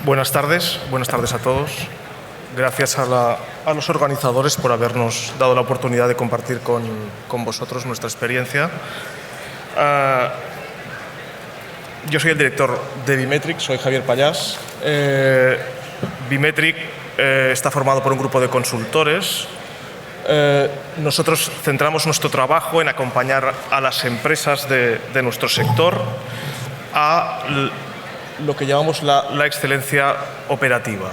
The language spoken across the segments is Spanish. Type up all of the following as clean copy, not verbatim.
Buenas tardes a todos. Gracias a los organizadores por habernos dado la oportunidad de compartir con vosotros nuestra experiencia. Yo soy el director de Bimetric, soy Javier Pallás. Bimetric está formado por un grupo de consultores. Nosotros centramos nuestro trabajo en acompañar a las empresas de nuestro sector a lo que llamamos la excelencia operativa.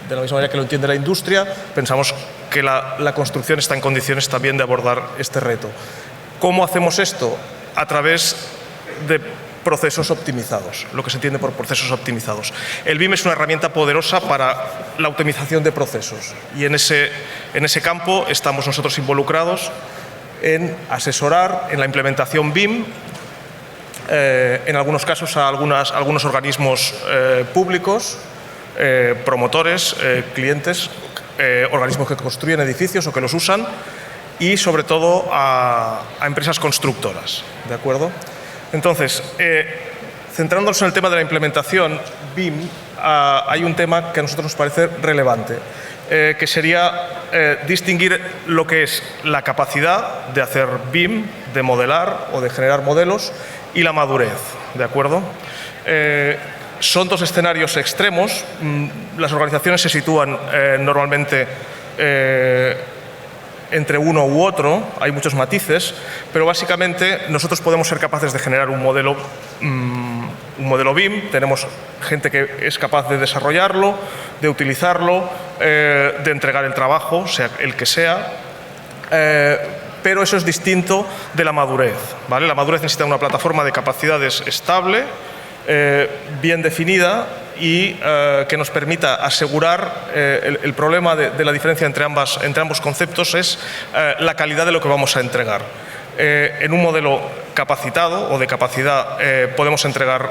De la misma manera que lo entiende la industria, pensamos que la construcción está en condiciones también de abordar este reto. ¿Cómo hacemos esto? A través de procesos optimizados, lo que se entiende por procesos optimizados. El BIM es una herramienta poderosa para la optimización de procesos y en ese campo estamos nosotros involucrados en asesorar en la implementación BIM, en algunos casos a algunos organismos públicos, promotores, clientes, organismos que construyen edificios o que los usan y sobre todo a empresas constructoras, ¿de acuerdo? Entonces, centrándonos en el tema de la implementación BIM, hay un tema que a nosotros nos parece relevante, que sería distinguir lo que es la capacidad de hacer BIM, de modelar o de generar modelos y la madurez, ¿de acuerdo? Son dos escenarios extremos. Las organizaciones se sitúan normalmente entre uno u otro, hay muchos matices, pero básicamente nosotros podemos ser capaces de generar un modelo BIM, tenemos gente que es capaz de desarrollarlo, de utilizarlo, de entregar el trabajo, sea el que sea, pero eso es distinto de la madurez, ¿vale? La madurez necesita una plataforma de capacidades estable, bien definida y que nos permita asegurar el problema de la diferencia entre ambos conceptos es la calidad de lo que vamos a entregar. En un modelo capacitado o de capacidad podemos entregar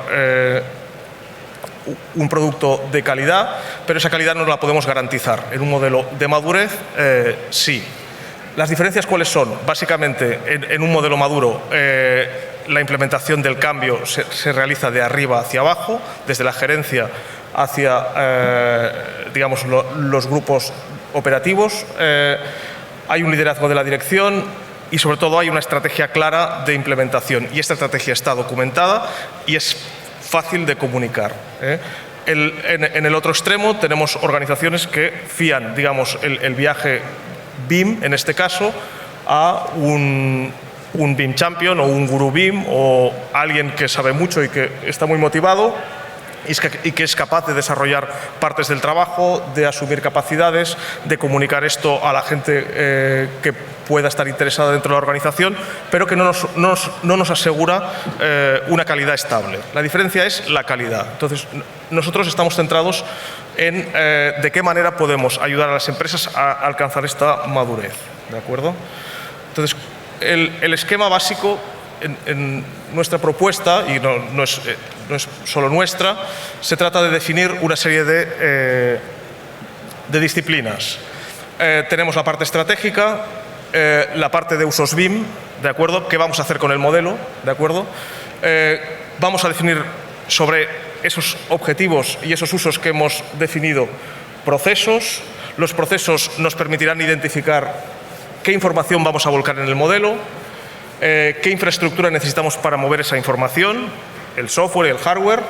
un producto de calidad, pero esa calidad no la podemos garantizar. En un modelo de madurez, sí. ¿Las diferencias cuáles son? Básicamente, en un modelo maduro, la implementación del cambio se realiza de arriba hacia abajo, desde la gerencia hacia digamos, los grupos operativos. Hay un liderazgo de la dirección y, sobre todo, hay una estrategia clara de implementación. Y esta estrategia está documentada y es fácil de comunicar. En el otro extremo tenemos organizaciones que fían, digamos, el viaje BIM, en este caso, a un BIM champion o un gurú BIM o alguien que sabe mucho y que está muy motivado y que es capaz de desarrollar partes del trabajo, de asumir capacidades, de comunicar esto a la gente que pueda estar interesada dentro de la organización, pero que no nos asegura una calidad estable. La diferencia es la calidad. Entonces, nosotros estamos centrados en de qué manera podemos ayudar a las empresas a alcanzar esta madurez, ¿de acuerdo? Entonces, el esquema básico en nuestra propuesta, y no es solo nuestra, se trata de definir una serie de disciplinas. Tenemos la parte estratégica, la parte de usos BIM, ¿de acuerdo? ¿Qué vamos a hacer con el modelo? ¿De acuerdo? Vamos a definir sobre esos objetivos y esos usos que hemos definido procesos. Los procesos nos permitirán identificar qué información vamos a volcar en el modelo, qué infraestructura necesitamos para mover esa información, el software y el hardware,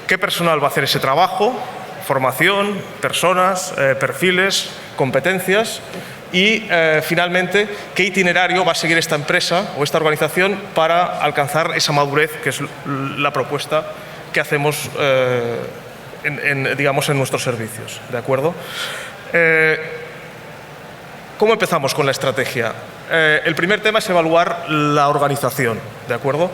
qué personal va a hacer ese trabajo, formación, personas, perfiles, competencias y, finalmente, qué itinerario va a seguir esta empresa o esta organización para alcanzar esa madurez, que es la propuesta que hacemos digamos, en nuestros servicios, ¿de acuerdo? ¿Cómo empezamos con la estrategia? El primer tema es evaluar la organización, ¿de acuerdo?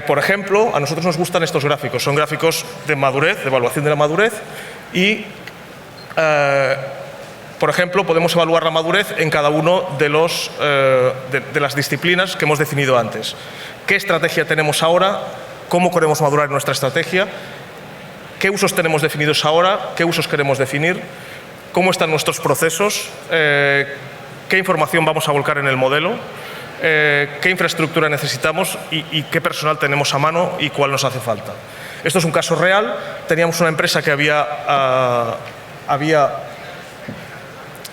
Por ejemplo, a nosotros nos gustan estos gráficos. Son gráficos de madurez, de evaluación de la madurez y, por ejemplo, podemos evaluar la madurez en cada uno de las disciplinas que hemos definido antes. ¿Qué estrategia tenemos ahora? ¿Cómo queremos madurar nuestra estrategia? ¿Qué usos tenemos definidos ahora? ¿Qué usos queremos definir? ¿Cómo están nuestros procesos? ¿Qué información vamos a volcar en el modelo? ¿Qué infraestructura necesitamos y qué personal tenemos a mano y cuál nos hace falta? Esto es un caso real. Teníamos una empresa que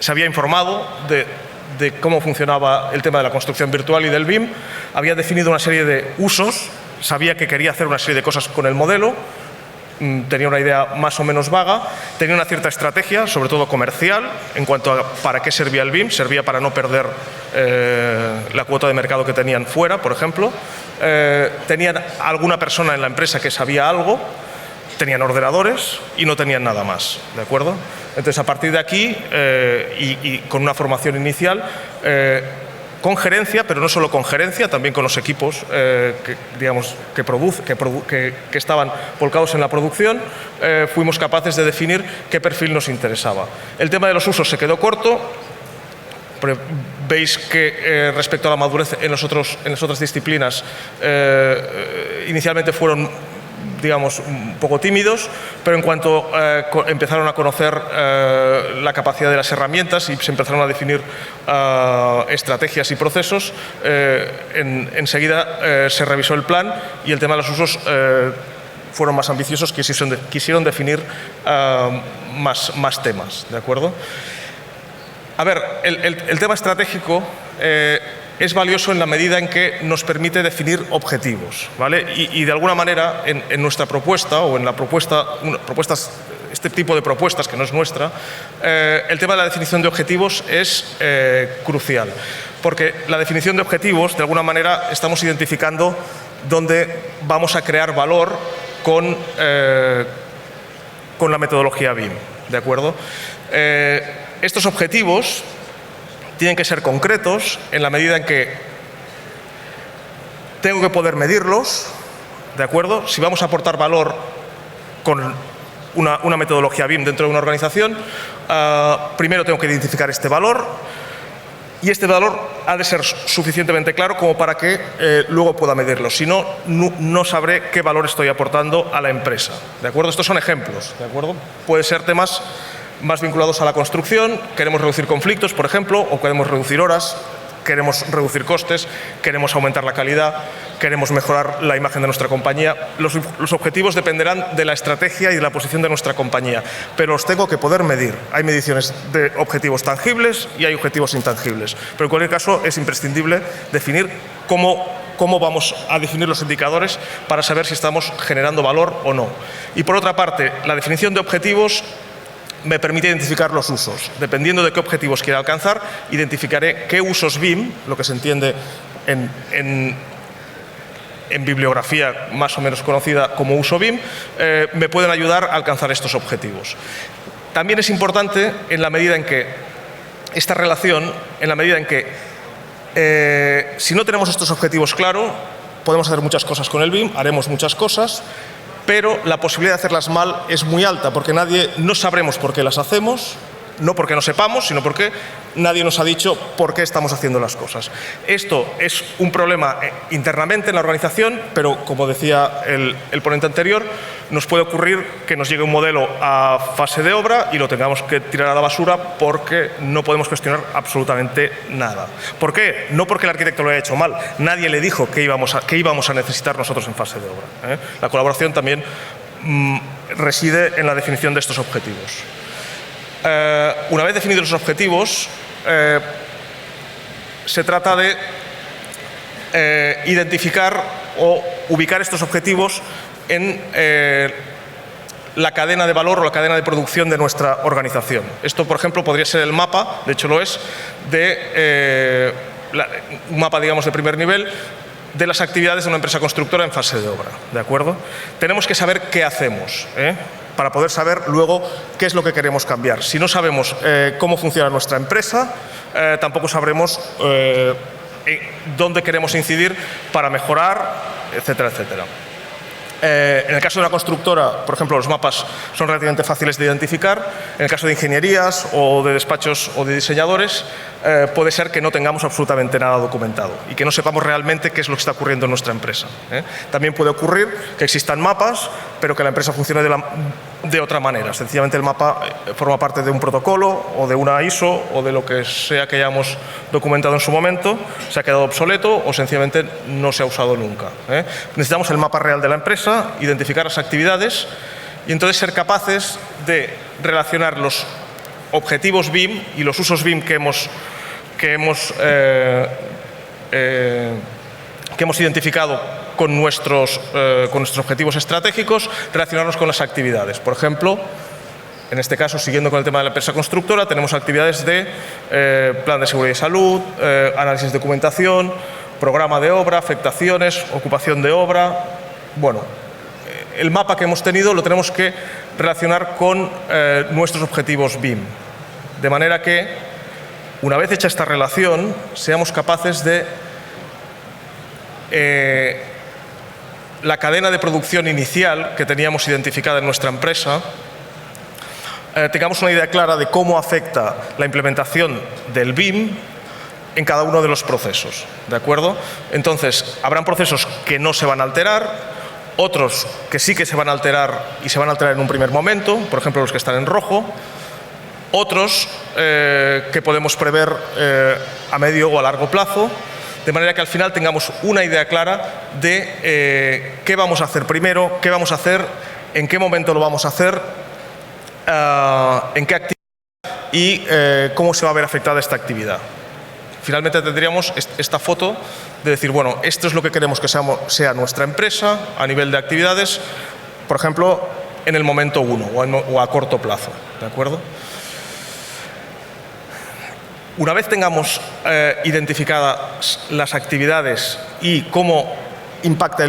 se había informado de cómo funcionaba el tema de la construcción virtual y del BIM, había definido una serie de usos, sabía que quería hacer una serie de cosas con el modelo, tenía una idea más o menos vaga, tenía una cierta estrategia, sobre todo comercial, en cuanto a para qué servía el BIM. Servía para no perder la cuota de mercado que tenían fuera, por ejemplo. Tenían alguna persona en la empresa que sabía algo, tenían ordenadores y no tenían nada más, ¿de acuerdo? Entonces, a partir de aquí, y con una formación inicial, con gerencia, pero no solo con gerencia, también con los equipos que estaban volcados en la producción, fuimos capaces de definir qué perfil nos interesaba. El tema de los usos se quedó corto. Veis que respecto a la madurez en las otras disciplinas, inicialmente fueron, digamos, un poco tímidos, pero en cuanto empezaron a conocer la capacidad de las herramientas y se empezaron a definir estrategias y procesos, enseguida se revisó el plan y el tema de los usos fueron más ambiciosos, quisieron definir más temas, ¿de acuerdo? A ver, el tema estratégico es valioso en la medida en que nos permite definir objetivos, ¿vale? Y de alguna manera, en nuestra propuesta, o en la este tipo de propuestas, que no es nuestra, el tema de la definición de objetivos es crucial. Porque la definición de objetivos, de alguna manera, estamos identificando dónde vamos a crear valor con la metodología BIM, ¿de acuerdo? Estos objetivos tienen que ser concretos en la medida en que tengo que poder medirlos, ¿de acuerdo? Si vamos a aportar valor con una metodología BIM dentro de una organización, primero tengo que identificar este valor y este valor ha de ser suficientemente claro como para que luego pueda medirlo. Si no, no sabré qué valor estoy aportando a la empresa, ¿de acuerdo? Estos son ejemplos, ¿de acuerdo? Puede ser temas más vinculados a la construcción, queremos reducir conflictos, por ejemplo, o queremos reducir horas, queremos reducir costes, queremos aumentar la calidad, queremos mejorar la imagen de nuestra compañía. Los objetivos dependerán de la estrategia y de la posición de nuestra compañía, pero los tengo que poder medir. Hay mediciones de objetivos tangibles y hay objetivos intangibles, pero en cualquier caso es imprescindible definir cómo vamos a definir los indicadores para saber si estamos generando valor o no. Y por otra parte, la definición de objetivos me permite identificar los usos. Dependiendo de qué objetivos quiera alcanzar, identificaré qué usos BIM, lo que se entiende en bibliografía más o menos conocida como uso BIM, me pueden ayudar a alcanzar estos objetivos. También es importante en la medida en que esta relación, en la medida en que si no tenemos estos objetivos claros, podemos hacer muchas cosas con el BIM, haremos muchas cosas, pero la posibilidad de hacerlas mal es muy alta, porque no sabremos por qué las hacemos, no porque no sepamos, sino porque nadie nos ha dicho por qué estamos haciendo las cosas. Esto es un problema internamente en la organización, pero como decía el ponente anterior, nos puede ocurrir que nos llegue un modelo a fase de obra y lo tengamos que tirar a la basura porque no podemos gestionar absolutamente nada. ¿Por qué? No porque el arquitecto lo haya hecho mal, nadie le dijo que íbamos a necesitar nosotros en fase de obra. La colaboración también reside en la definición de estos objetivos. Una vez definidos los objetivos, se trata de identificar o ubicar estos objetivos en la cadena de valor o la cadena de producción de nuestra organización. Esto, por ejemplo, podría ser el mapa, de hecho lo es, un mapa, digamos, de primer nivel de las actividades de una empresa constructora en fase de obra, ¿de acuerdo? Tenemos que saber qué hacemos, para poder saber luego qué es lo que queremos cambiar. Si no sabemos cómo funciona nuestra empresa, tampoco sabremos dónde queremos incidir para mejorar, etcétera, etcétera. En el caso de una constructora, por ejemplo, los mapas son relativamente fáciles de identificar. En el caso de ingenierías o de despachos o de diseñadores, puede ser que no tengamos absolutamente nada documentado y que no sepamos realmente qué es lo que está ocurriendo en nuestra empresa. También puede ocurrir que existan mapas, pero que la empresa funcione de otra manera. Sencillamente el mapa forma parte de un protocolo o de una ISO o de lo que sea que hayamos documentado en su momento, se ha quedado obsoleto o sencillamente no se ha usado nunca. Necesitamos el mapa real de la empresa, identificar las actividades y entonces ser capaces de relacionar los objetivos BIM y los usos BIM que hemos identificado con nuestros objetivos estratégicos, relacionarnos con las actividades. Por ejemplo, en este caso, siguiendo con el tema de la empresa constructora, tenemos actividades de plan de seguridad y salud, análisis de documentación, programa de obra, afectaciones, ocupación de obra. Bueno, el mapa que hemos tenido lo tenemos que relacionar con nuestros objetivos BIM. De manera que, una vez hecha esta relación, seamos capaces de la cadena de producción inicial que teníamos identificada en nuestra empresa, tengamos una idea clara de cómo afecta la implementación del BIM en cada uno de los procesos. ¿De acuerdo? Entonces, habrán procesos que no se van a alterar, otros que sí que se van a alterar y se van a alterar en un primer momento, por ejemplo, los que están en rojo, otros que podemos prever a medio o a largo plazo, de manera que al final tengamos una idea clara de qué vamos a hacer primero, qué vamos a hacer, en qué momento lo vamos a hacer, en qué actividad y cómo se va a ver afectada esta actividad. Finalmente tendríamos esta foto de decir, bueno, esto es lo que queremos que sea nuestra empresa a nivel de actividades, por ejemplo, en el momento 1 o a corto plazo. ¿De acuerdo? Una vez tengamos identificadas las actividades y cómo impacta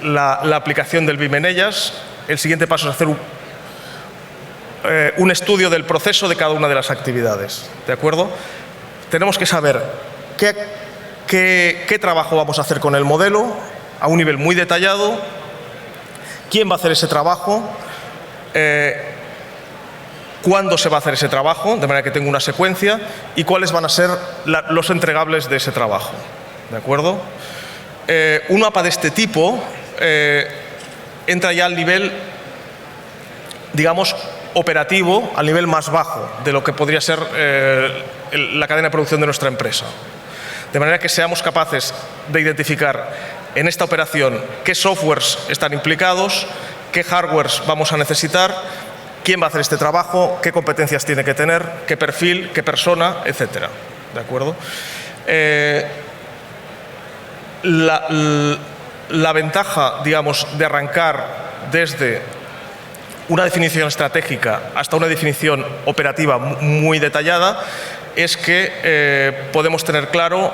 la aplicación del BIM en ellas, el siguiente paso es hacer un estudio del proceso de cada una de las actividades. ¿De acuerdo? Tenemos que saber qué trabajo vamos a hacer con el modelo a un nivel muy detallado, quién va a hacer ese trabajo, cuándo se va a hacer ese trabajo, de manera que tenga una secuencia, y cuáles van a ser los entregables de ese trabajo. ¿De acuerdo? Un mapa de este tipo entra ya al nivel, digamos, operativo, al nivel más bajo de lo que podría ser la cadena de producción de nuestra empresa. De manera que seamos capaces de identificar en esta operación qué softwares están implicados, qué hardwares vamos a necesitar, quién va a hacer este trabajo, qué competencias tiene que tener, qué perfil, qué persona, etcétera. ¿De acuerdo? La ventaja, digamos, de arrancar desde una definición estratégica hasta una definición operativa muy detallada es que podemos tener claro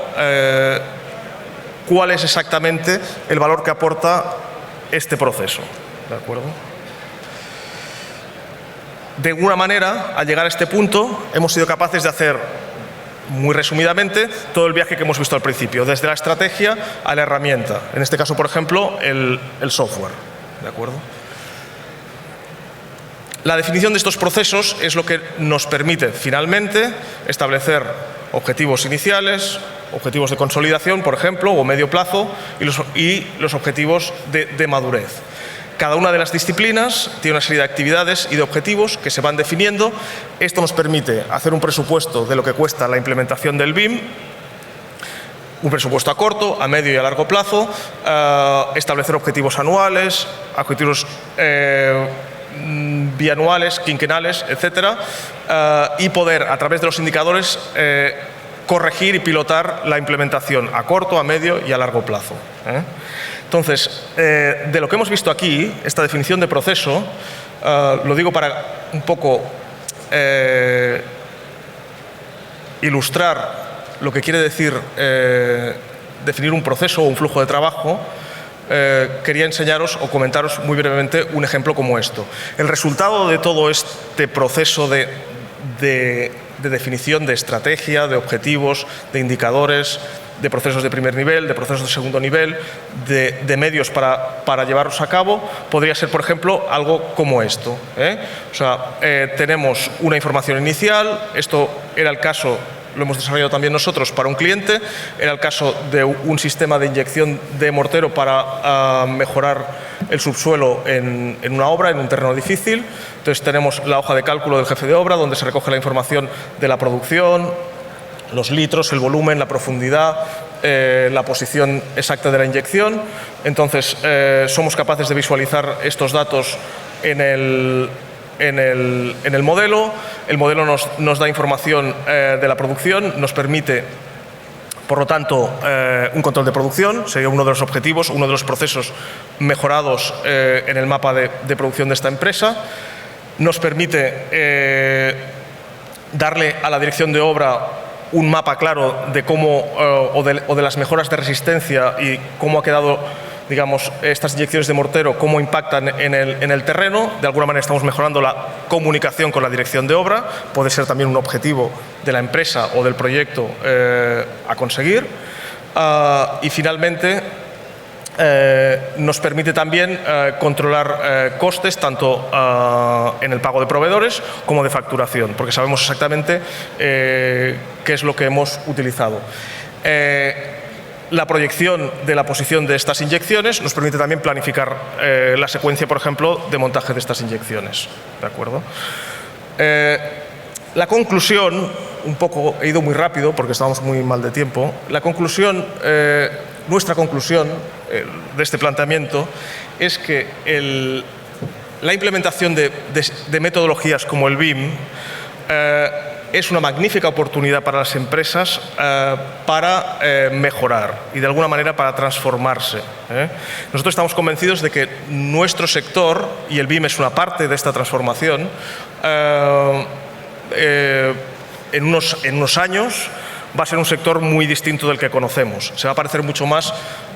cuál es exactamente el valor que aporta este proceso. ¿De acuerdo? De alguna manera, al llegar a este punto, hemos sido capaces de hacer, muy resumidamente, todo el viaje que hemos visto al principio, desde la estrategia a la herramienta. En este caso, por ejemplo, el software. ¿De acuerdo? La definición de estos procesos es lo que nos permite, finalmente, establecer objetivos iniciales, objetivos de consolidación, por ejemplo, o medio plazo, y los objetivos de madurez. Cada una de las disciplinas tiene una serie de actividades y de objetivos que se van definiendo. Esto nos permite hacer un presupuesto de lo que cuesta la implementación del BIM, un presupuesto a corto, a medio y a largo plazo, establecer objetivos anuales, objetivos bianuales, quinquenales, etcétera, y poder, a través de los indicadores, corregir y pilotar la implementación a corto, a medio y a largo plazo. Entonces, de lo que hemos visto aquí, esta definición de proceso, lo digo para un poco ilustrar lo que quiere decir definir un proceso o un flujo de trabajo. Quería enseñaros o comentaros muy brevemente un ejemplo como esto. El resultado de todo este proceso de definición de estrategia, de objetivos, de indicadores, de procesos de primer nivel, de procesos de segundo nivel, de medios para llevarlos a cabo, podría ser, por ejemplo, algo como esto. O sea, tenemos una información inicial, esto era el caso, lo hemos desarrollado también nosotros para un cliente, era el caso de un sistema de inyección de mortero para mejorar el subsuelo en una obra, en un terreno difícil. Entonces tenemos la hoja de cálculo del jefe de obra, donde se recoge la información de la producción, los litros, el volumen, la profundidad, la posición exacta de la inyección. Entonces, somos capaces de visualizar estos datos en el modelo. El modelo nos da información de la producción, nos permite, por lo tanto, un control de producción. Sería uno de los objetivos, uno de los procesos mejorados en el mapa de producción de esta empresa. Nos permite darle a la dirección de obra un mapa claro de cómo o de las mejoras de resistencia y cómo ha quedado, digamos, estas inyecciones de mortero, cómo impactan en el terreno. De alguna manera estamos mejorando la comunicación con la dirección de obra. Puede ser también un objetivo de la empresa o del proyecto a conseguir. Y finalmente, nos permite también controlar costes tanto en el pago de proveedores como de facturación, porque sabemos exactamente qué es lo que hemos utilizado. La proyección de la posición de estas inyecciones nos permite también planificar la secuencia, por ejemplo, de montaje de estas inyecciones. ¿De acuerdo? La conclusión, un poco, he ido muy rápido porque estábamos muy mal de tiempo. La conclusión, nuestra conclusión de este planteamiento es que la implementación de metodologías como el BIM es una magnífica oportunidad para las empresas para mejorar y de alguna manera para transformarse. Nosotros estamos convencidos de que nuestro sector, y el BIM es una parte de esta transformación, en unos años va a ser un sector muy distinto del que conocemos. Se va a parecer mucho más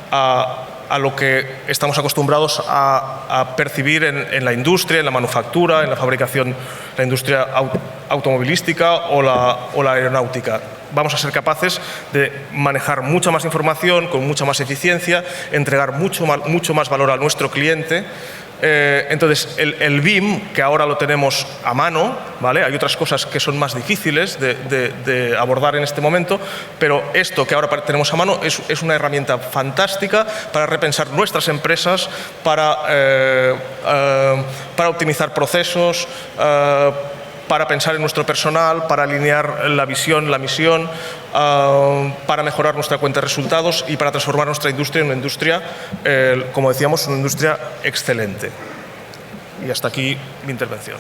a lo que estamos acostumbrados a percibir en la industria, en la manufactura, en la fabricación, la industria automovilística o la aeronáutica. Vamos a ser capaces de manejar mucha más información, con mucha más eficiencia, entregar mucho más valor a nuestro cliente. Entonces, el BIM, que ahora lo tenemos a mano, ¿vale? Hay otras cosas que son más difíciles de abordar en este momento, pero esto que ahora tenemos a mano es una herramienta fantástica para repensar nuestras empresas, para optimizar procesos, para pensar en nuestro personal, para alinear la visión, la misión, para mejorar nuestra cuenta de resultados y para transformar nuestra industria en una industria, como decíamos, una industria excelente. Y hasta aquí mi intervención.